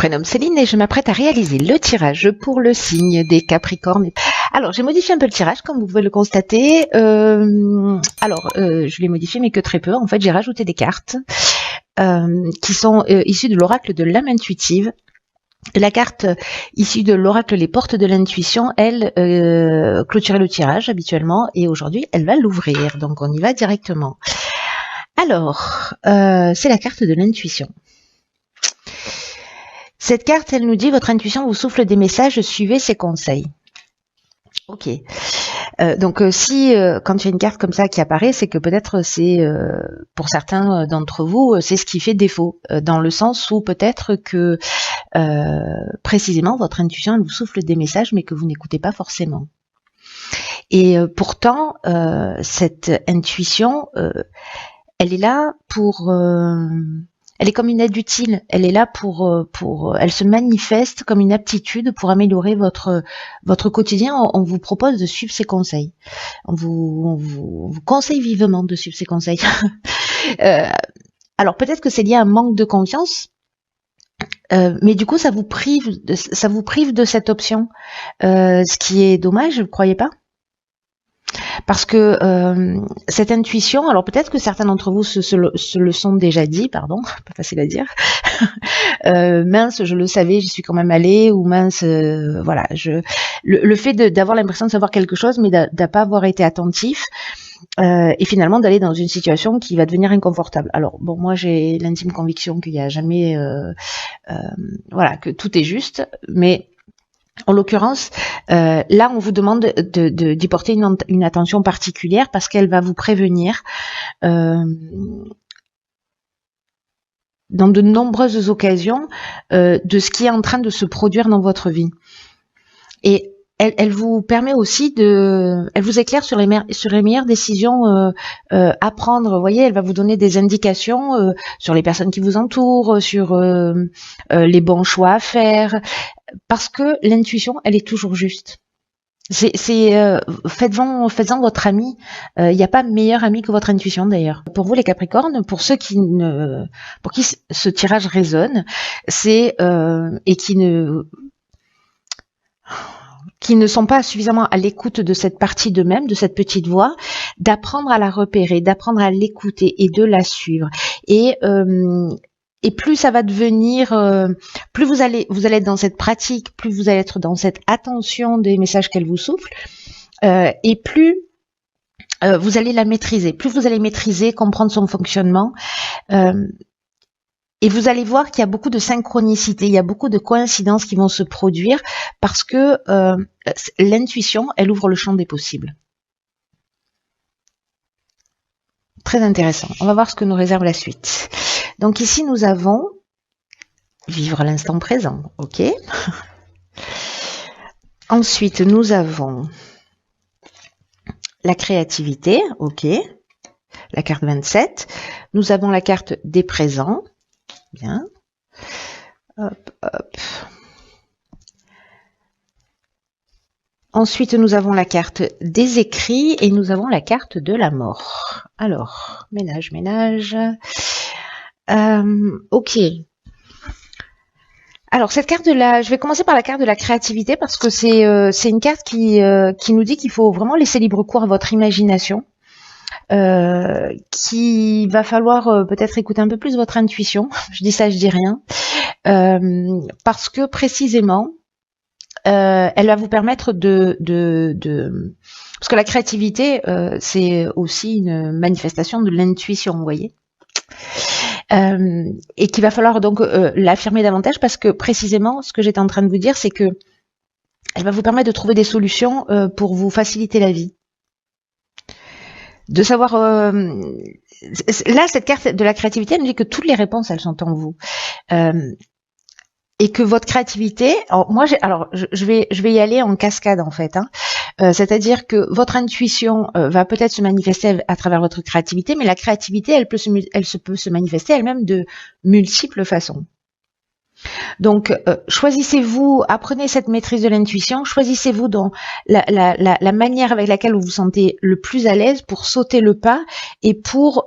Prénomme Céline et je m'apprête à réaliser le tirage pour le signe des Capricornes. Alors, j'ai modifié un peu le tirage, comme vous pouvez le constater. Je l'ai modifié, mais que très peu. En fait, j'ai rajouté des cartes qui sont issues de l'oracle de l'âme intuitive. La carte issue de l'oracle Les Portes de l'Intuition, elle clôturait le tirage habituellement, et aujourd'hui, elle va l'ouvrir. Donc, on y va directement. Alors, c'est la carte de l'intuition. Cette carte, elle nous dit, votre intuition vous souffle des messages, suivez ses conseils. Ok. Si quand il y a une carte comme ça qui apparaît, c'est que peut-être c'est, pour certains d'entre vous, c'est ce qui fait défaut, dans le sens où peut-être que précisément votre intuition elle vous souffle des messages, mais que vous n'écoutez pas forcément. Et pourtant, cette intuition, elle est là pour... elle est comme une aide utile, elle est là elle se manifeste comme une aptitude pour améliorer votre quotidien. On vous propose de suivre ses conseils. On vous conseille vivement de suivre ses conseils. Alors peut-être que c'est lié à un manque de confiance, mais du coup ça vous prive de cette option, ce qui est dommage, vous ne croyez pas ? Parce que cette intuition, alors peut-être que certains d'entre vous se le sont déjà dit, pardon, pas facile à dire. Mince, je le savais, j'y suis quand même allée, ou mince, voilà. Le fait d'avoir l'impression de savoir quelque chose, mais de pas avoir été attentif, et finalement d'aller dans une situation qui va devenir inconfortable. Alors bon, moi j'ai l'intime conviction qu'il n'y a jamais, voilà, que tout est juste, mais en l'occurrence, là, on vous demande d'y porter une attention particulière parce qu'elle va vous prévenir dans de nombreuses occasions de ce qui est en train de se produire dans votre vie. Et elle vous permet aussi elle vous éclaire sur les meilleures décisions à prendre. Vous voyez, elle va vous donner des indications sur les personnes qui vous entourent, sur les bons choix à faire. Parce que l'intuition, elle est toujours juste. Faites-en votre ami. Il n'y a pas meilleur ami que votre intuition d'ailleurs. Pour vous les Capricornes, pour ceux pour qui ce tirage résonne, c'est et qui ne sont pas suffisamment à l'écoute de cette partie d'eux-mêmes, de cette petite voix, d'apprendre à la repérer, d'apprendre à l'écouter et de la suivre. Et plus ça va devenir, plus vous allez être dans cette pratique, plus vous allez être dans cette attention des messages qu'elle vous souffle, et plus vous allez la maîtriser. Plus vous allez maîtriser, comprendre son fonctionnement, et vous allez voir qu'il y a beaucoup de synchronicité, il y a beaucoup de coïncidences qui vont se produire parce que l'intuition, elle ouvre le champ des possibles. Très intéressant. On va voir ce que nous réserve la suite. Donc ici, nous avons vivre l'instant présent, ok. Ensuite, nous avons la créativité, ok. La carte 27. Nous avons la carte des présents, bien. Hop, hop. Ensuite, nous avons la carte des écrits et nous avons la carte de la mort. Alors, ménage. Ok. Alors cette carte je vais commencer par la carte de la créativité parce que c'est une carte qui nous dit qu'il faut vraiment laisser libre cours à votre imagination, qu'il va falloir peut-être écouter un peu plus votre intuition. Je dis ça, je dis rien, parce que précisément elle va vous permettre parce que la créativité c'est aussi une manifestation de l'intuition, vous voyez. Et qu'il va falloir donc l'affirmer davantage parce que précisément ce que j'étais en train de vous dire, c'est que elle va vous permettre de trouver des solutions pour vous faciliter la vie. De savoir là, cette carte de la créativité, elle nous dit que toutes les réponses elles sont en vous. Et que votre créativité, je vais y aller en cascade en fait, hein. C'est-à-dire que votre intuition va peut-être se manifester à travers votre créativité, mais la créativité, elle peut se manifester elle-même de multiples façons. Donc, choisissez-vous, apprenez cette maîtrise de l'intuition, choisissez-vous dans la manière avec laquelle vous vous sentez le plus à l'aise pour sauter le pas et pour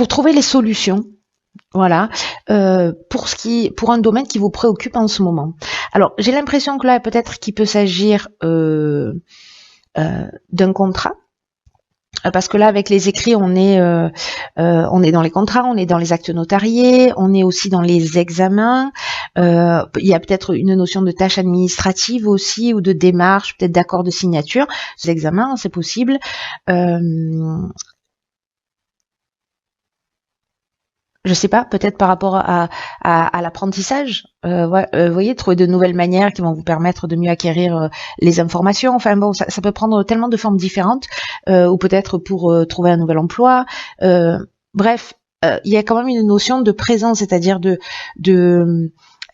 trouver les solutions Voilà, pour un domaine qui vous préoccupe en ce moment. Alors, j'ai l'impression que là, peut-être qu'il peut s'agir d'un contrat. Parce que là, avec les écrits, on est dans les contrats, on est dans les actes notariés, on est aussi dans les examens. Il y a peut-être une notion de tâche administrative aussi, ou de démarche, peut-être d'accord de signature. Les examens, c'est possible. Je sais pas, peut-être par rapport à l'apprentissage. Vous voyez, trouver de nouvelles manières qui vont vous permettre de mieux acquérir les informations. Enfin bon, ça peut prendre tellement de formes différentes, ou peut-être pour trouver un nouvel emploi. Bref, il y a quand même une notion de présence, c'est-à-dire de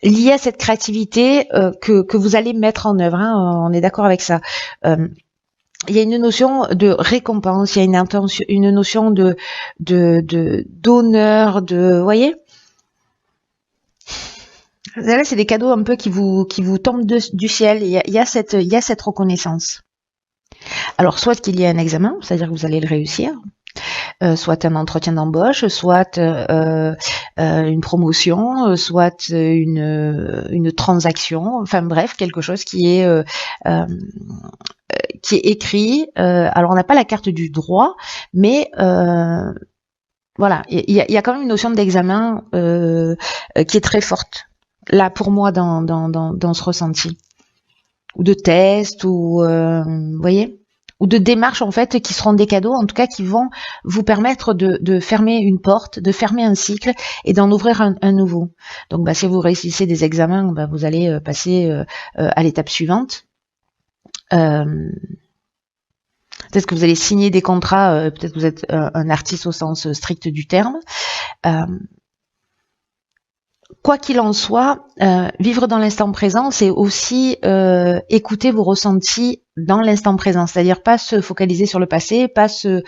liée à cette créativité que vous allez mettre en œuvre. Hein, on est d'accord avec ça. Il y a une notion de récompense, il y a une notion d'honneur, vous voyez. Là, c'est des cadeaux un peu qui vous tombent du ciel. Il y a cette reconnaissance. Alors, soit qu'il y ait un examen, c'est-à-dire que vous allez le réussir, soit un entretien d'embauche, soit une promotion, soit une transaction, enfin bref, quelque chose qui est écrit. Alors on n'a pas la carte du droit, mais voilà, il y a quand même une notion d'examen qui est très forte là pour moi dans ce ressenti, ou de test, ou vous voyez, ou de démarches en fait qui seront des cadeaux, en tout cas qui vont vous permettre de fermer une porte, de fermer un cycle et d'en ouvrir un nouveau. Donc si vous réussissez des examens, vous allez passer à l'étape suivante. Peut-être que vous allez signer des contrats, peut-être que vous êtes un artiste au sens strict du terme. Quoi qu'il en soit, vivre dans l'instant présent, c'est aussi écouter vos ressentis dans l'instant présent, c'est-à-dire pas se focaliser sur le passé, pas se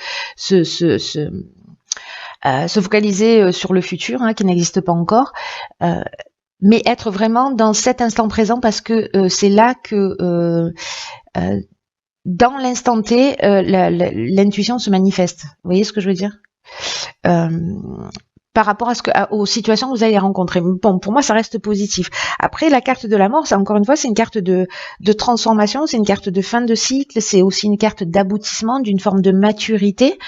focaliser sur le futur, hein, qui n'existe pas encore, mais être vraiment dans cet instant présent, parce que c'est là que dans l'instant T, l'intuition se manifeste. Vous voyez ce que je veux dire? Par rapport aux situations que vous allez rencontrer. Bon, pour moi, ça reste positif. Après, la carte de la mort, c'est encore une fois, c'est une carte de transformation, c'est une carte de fin de cycle, c'est aussi une carte d'aboutissement, d'une forme de maturité.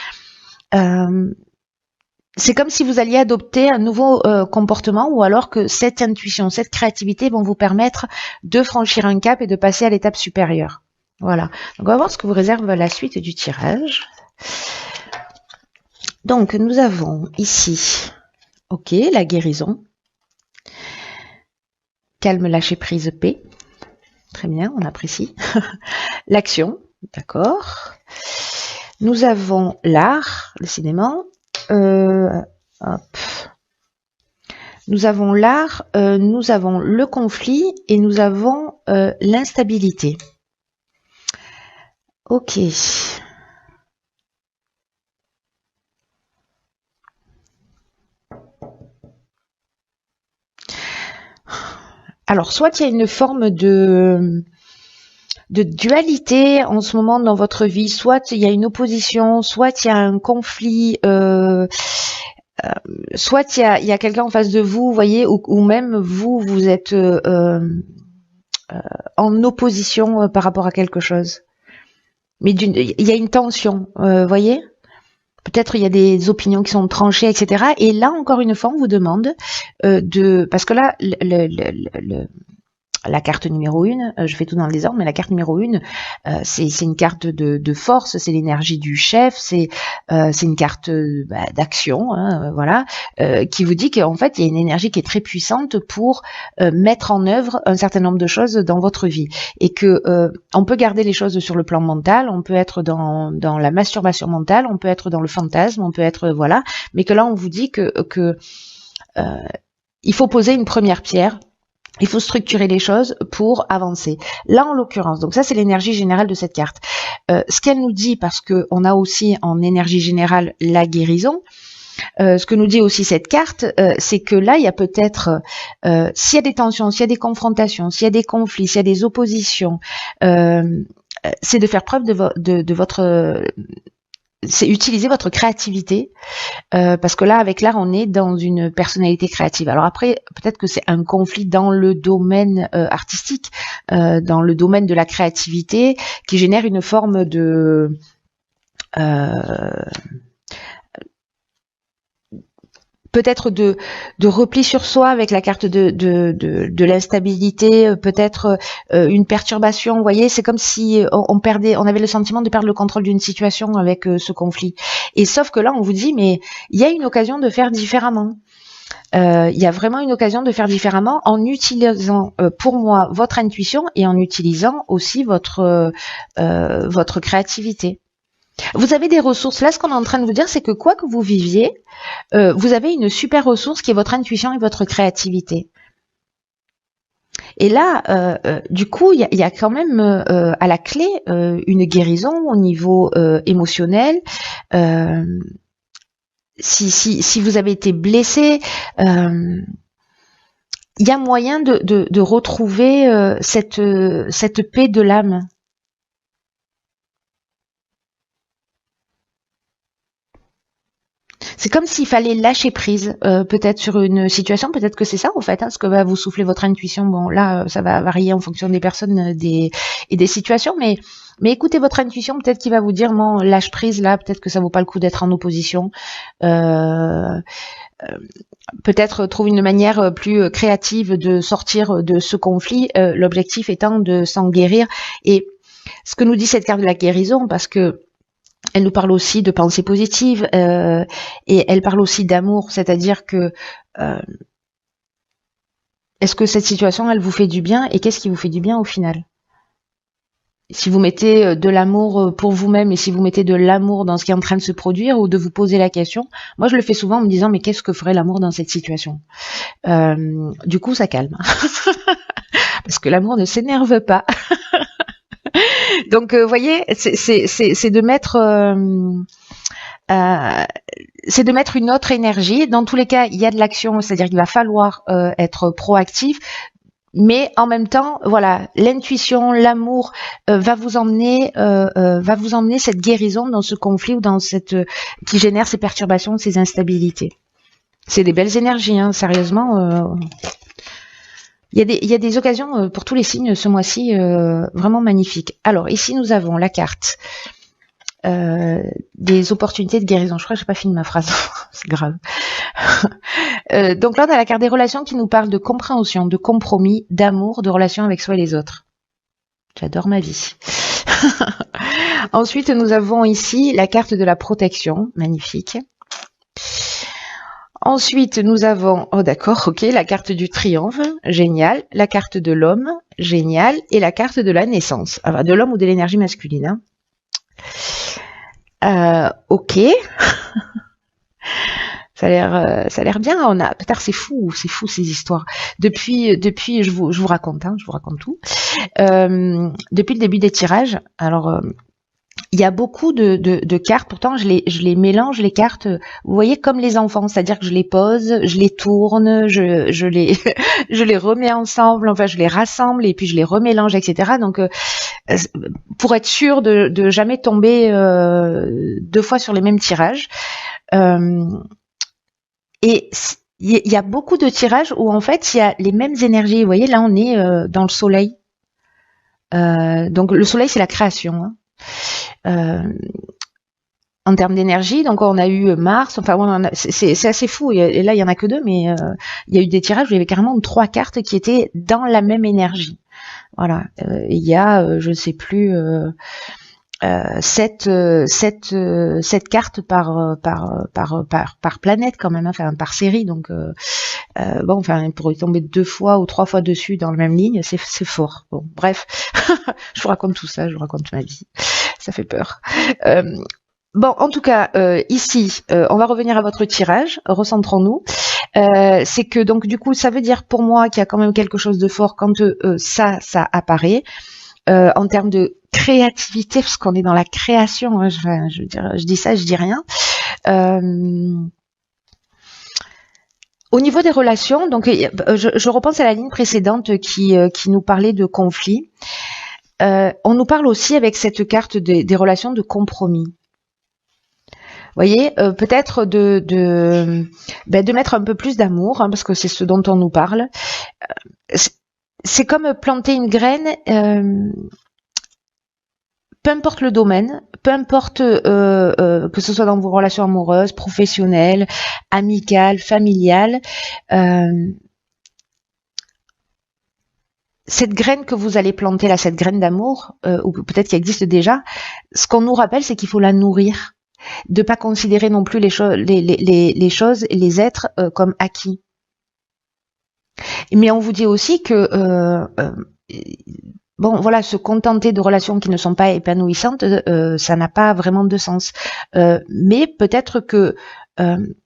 C'est comme si vous alliez adopter un nouveau comportement, ou alors que cette intuition, cette créativité vont vous permettre de franchir un cap et de passer à l'étape supérieure. Voilà. Donc, on va voir ce que vous réserve la suite du tirage. Donc, nous avons ici, ok, la guérison. Calme, lâcher prise, paix. Très bien, on apprécie. L'action, d'accord. Nous avons l'art, décidément. Hop. Nous avons l'art, nous avons le conflit et nous avons l'instabilité. Ok. Alors, soit il y a une forme de dualité en ce moment dans votre vie, soit il y a une opposition, soit il y a un conflit, soit il y a quelqu'un en face de vous, vous voyez, ou même vous êtes en opposition par rapport à quelque chose. Mais il y a une tension, voyez. Peut-être il y a des opinions qui sont tranchées, etc. Et là, encore une fois, on vous demande parce que là, la carte numéro 1, je fais tout dans le désordre, mais la carte numéro 1, c'est une carte de force, c'est l'énergie du chef, c'est une carte d'action, hein, voilà, qui vous dit qu'en fait, il y a une énergie qui est très puissante pour mettre en œuvre un certain nombre de choses dans votre vie, et que on peut garder les choses sur le plan mental, on peut être dans la masturbation mentale, on peut être dans le fantasme, on peut être voilà, mais que là, on vous dit que il faut poser une première pierre. Il faut structurer les choses pour avancer. Là, en l'occurrence, donc ça, c'est l'énergie générale de cette carte. Ce qu'elle nous dit, parce que on a aussi en énergie générale la guérison, ce que nous dit aussi cette carte, c'est que là, il y a peut-être, s'il y a des tensions, s'il y a des confrontations, s'il y a des conflits, s'il y a des oppositions, c'est de faire preuve de votre c'est utiliser votre créativité, parce que là, avec l'art, on est dans une personnalité créative. Alors après, peut-être que c'est un conflit dans le domaine artistique, dans le domaine de la créativité, qui génère une forme de peut-être de repli sur soi avec la carte de l'instabilité, peut-être une perturbation. Vous voyez, c'est comme si on avait le sentiment de perdre le contrôle d'une situation avec ce conflit. Et sauf que là, on vous dit, mais il y a une occasion de faire différemment. Il y a vraiment une occasion de faire différemment en utilisant, pour moi, votre intuition et en utilisant aussi votre créativité. Vous avez des ressources. Là, ce qu'on est en train de vous dire, c'est que quoi que vous viviez, vous avez une super ressource qui est votre intuition et votre créativité. Et là, du coup, il y a quand même à la clé une guérison au niveau émotionnel. Si vous avez été blessé, il y a moyen de retrouver cette paix de l'âme. C'est comme s'il fallait lâcher prise, peut-être sur une situation, peut-être que c'est ça en fait, ce que va vous souffler votre intuition. Bon, là, ça va varier en fonction des personnes et des situations, mais écoutez votre intuition, peut-être qu'il va vous dire non, lâche prise là, peut-être que ça vaut pas le coup d'être en opposition. Peut-être trouve une manière plus créative de sortir de ce conflit, l'objectif étant de s'en guérir. Et ce que nous dit cette carte de la guérison, parce que elle nous parle aussi de pensée positive et elle parle aussi d'amour, c'est-à-dire que est-ce que cette situation, elle vous fait du bien et qu'est-ce qui vous fait du bien au final? Si vous mettez de l'amour pour vous-même et si vous mettez de l'amour dans ce qui est en train de se produire ou de vous poser la question, moi je le fais souvent en me disant mais qu'est-ce que ferait l'amour dans cette situation? Du coup ça calme. Parce que l'amour ne s'énerve pas. Donc, vous voyez, c'est de mettre, une autre énergie. Dans tous les cas, il y a de l'action, c'est-à-dire qu'il va falloir être proactif. Mais en même temps, voilà, l'intuition, l'amour va vous emmener cette guérison dans ce conflit ou dans qui génère ces perturbations, ces instabilités. C'est des belles énergies, hein, sérieusement. Il y a des occasions pour tous les signes ce mois-ci vraiment magnifiques. Alors ici nous avons la carte des opportunités de guérison. Je crois que j'ai pas fini ma phrase, c'est grave. Donc là on a la carte des relations qui nous parle de compréhension, de compromis, d'amour, de relations avec soi et les autres. J'adore ma vie. Ensuite nous avons ici la carte de la protection, magnifique. Ensuite, nous avons, oh d'accord, ok, la carte du triomphe, génial, la carte de l'homme, génial, et la carte de la naissance, enfin, de l'homme ou de l'énergie masculine. Hein. Ok, ça a l'air bien. Peut-être c'est fou ces histoires. Depuis, je vous raconte, je vous raconte tout. Depuis le début des tirages, alors. Il y a beaucoup de cartes, pourtant je les mélange les cartes, vous voyez, comme les enfants, c'est-à-dire que je les pose, je les tourne, je les je les remets ensemble, enfin je les rassemble et puis je les remélange, etc. Donc pour être sûr de jamais tomber deux fois sur les mêmes tirages. Et il y a beaucoup de tirages où en fait il y a les mêmes énergies. Vous voyez, là on est dans le soleil. Donc le soleil c'est la création. Hein. En termes d'énergie, donc on a eu Mars, enfin c'est assez fou, et là il y en a que deux, mais il y a eu des tirages où il y avait carrément 3 cartes qui étaient dans la même énergie. Voilà, il y a, je ne sais plus, 7 cartes par planète quand même, enfin par série, donc bon, enfin pour y tomber 2 fois ou 3 fois dessus dans la même ligne, c'est fort. Bon, bref, je vous raconte tout ça, je vous raconte ma vie. Ça fait peur. Bon, en tout cas, ici, on va revenir à votre tirage. Recentrons-nous. C'est que donc du coup, ça veut dire pour moi qu'il y a quand même quelque chose de fort quand ça apparaît. En termes de créativité, parce qu'on est dans la création. Hein, je dis ça, je dis rien. Au niveau des relations, donc je repense à la ligne précédente qui nous parlait de conflit. On nous parle aussi avec cette carte des relations de compromis. voyez, peut-être de mettre un peu plus d'amour, hein, parce que c'est ce dont on nous parle. C'est comme planter une graine, peu importe le domaine, peu importe que ce soit dans vos relations amoureuses, professionnelles, amicales, familiales, cette graine que vous allez planter là, cette graine d'amour, ou peut-être qui existe déjà, ce qu'on nous rappelle, c'est qu'il faut la nourrir, de pas considérer non plus les choses et les êtres comme acquis. Mais on vous dit aussi que bon, voilà, se contenter de relations qui ne sont pas épanouissantes, ça n'a pas vraiment de sens. Mais peut-être que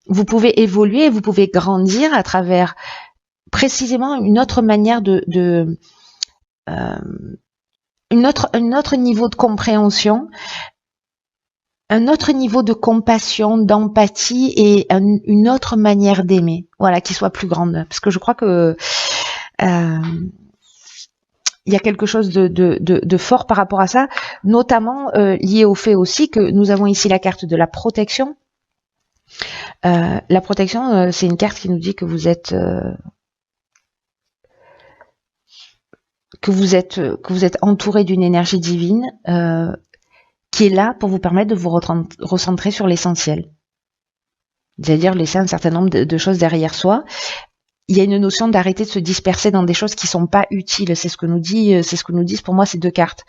vous pouvez évoluer, vous pouvez grandir à travers précisément une autre manière un autre niveau de compréhension, un autre niveau de compassion, d'empathie et une autre manière d'aimer, voilà, qui soit plus grande. Parce que je crois que il y a quelque chose de fort par rapport à ça, notamment lié au fait aussi que nous avons ici la carte de la protection. La protection, c'est une carte qui nous dit que vous êtes entouré d'une énergie divine qui est là pour vous permettre de vous recentrer sur l'essentiel. C'est-à-dire laisser un certain nombre de choses derrière soi. Il y a une notion d'arrêter de se disperser dans des choses qui sont pas utiles. C'est ce que nous disent pour moi ces deux cartes.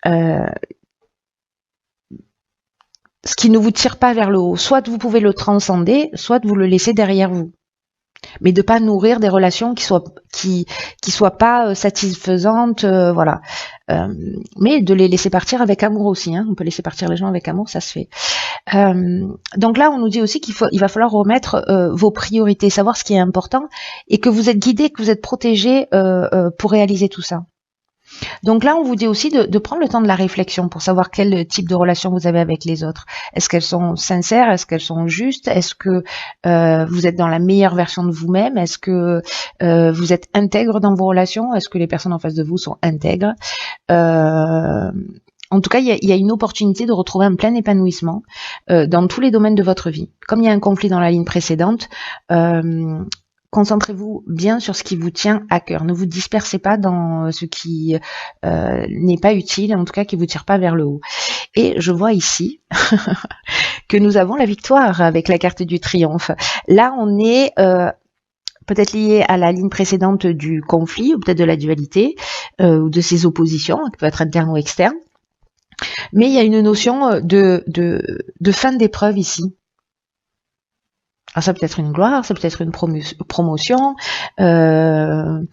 Ce qui ne vous tire pas vers le haut. Soit vous pouvez le transcender, soit vous le laissez derrière vous. Mais de pas nourrir des relations qui soient pas satisfaisantes, voilà. Mais de les laisser partir avec amour aussi, hein. On peut laisser partir les gens avec amour, ça se fait. Donc là, on nous dit aussi il va falloir remettre vos priorités, savoir ce qui est important, et que vous êtes guidé, que vous êtes protégé pour réaliser tout ça. Donc là, on vous dit aussi de prendre le temps de la réflexion pour savoir quel type de relation vous avez avec les autres. Est-ce qu'elles sont sincères? Est-ce qu'elles sont justes? Est-ce que vous êtes dans la meilleure version de vous-même? Est-ce que vous êtes intègre dans vos relations? Est-ce que les personnes en face de vous sont intègres? En tout cas, il y a une opportunité de retrouver un plein épanouissement dans tous les domaines de votre vie. Comme il y a un conflit dans la ligne précédente, concentrez-vous bien sur ce qui vous tient à cœur. Ne vous dispersez pas dans ce qui n'est pas utile, en tout cas qui vous tire pas vers le haut. Et je vois ici que nous avons la victoire avec la carte du triomphe. Là, on est peut-être lié à la ligne précédente du conflit, ou peut-être de la dualité, ou de ces oppositions, qui peuvent être internes ou externes. Mais il y a une notion de fin d'épreuve ici. Alors ça peut être une gloire, ça peut être une promotion, une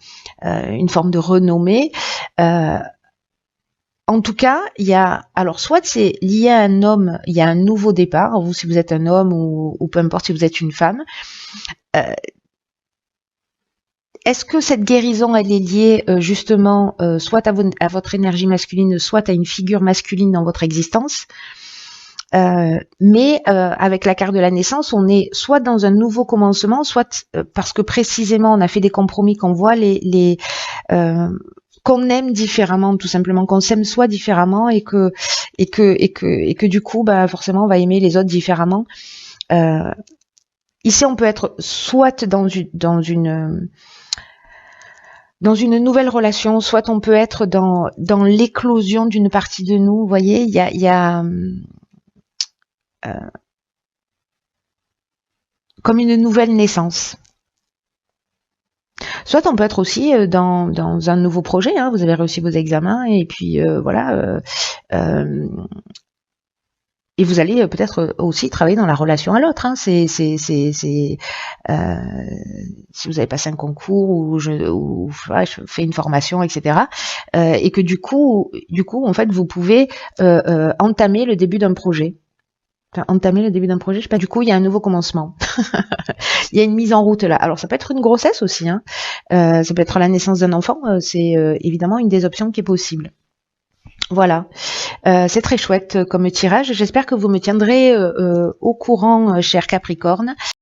forme de renommée. En tout cas, il y a, alors soit c'est lié à un homme, il y a un nouveau départ, vous si vous êtes un homme ou peu importe si vous êtes une femme. Est-ce que cette guérison, elle est liée justement soit à votre énergie masculine, soit à une figure masculine dans votre existence? Mais avec la carte de la naissance, on est soit dans un nouveau commencement, soit parce que précisément on a fait des compromis, qu'on voit qu'on aime différemment, tout simplement, qu'on s'aime soi différemment et que du coup, bah forcément, on va aimer les autres différemment. Ici, on peut être soit dans une nouvelle relation, soit on peut être dans l'éclosion d'une partie de nous. Vous voyez, il y a comme une nouvelle naissance. Soit on peut être aussi dans un nouveau projet, hein, vous avez réussi vos examens et puis voilà, et vous allez peut-être aussi travailler dans la relation à l'autre. Hein. Si vous avez passé un concours ou voilà, je fais une formation, etc. Et que du coup, en fait, vous pouvez entamer le début d'un projet. Je sais pas, du coup, il y a un nouveau commencement. Il y a une mise en route là. Alors, ça peut être une grossesse aussi, hein. Ça peut être la naissance d'un enfant. C'est évidemment une des options qui est possible. Voilà. C'est très chouette comme tirage. J'espère que vous me tiendrez au courant, cher Capricorne.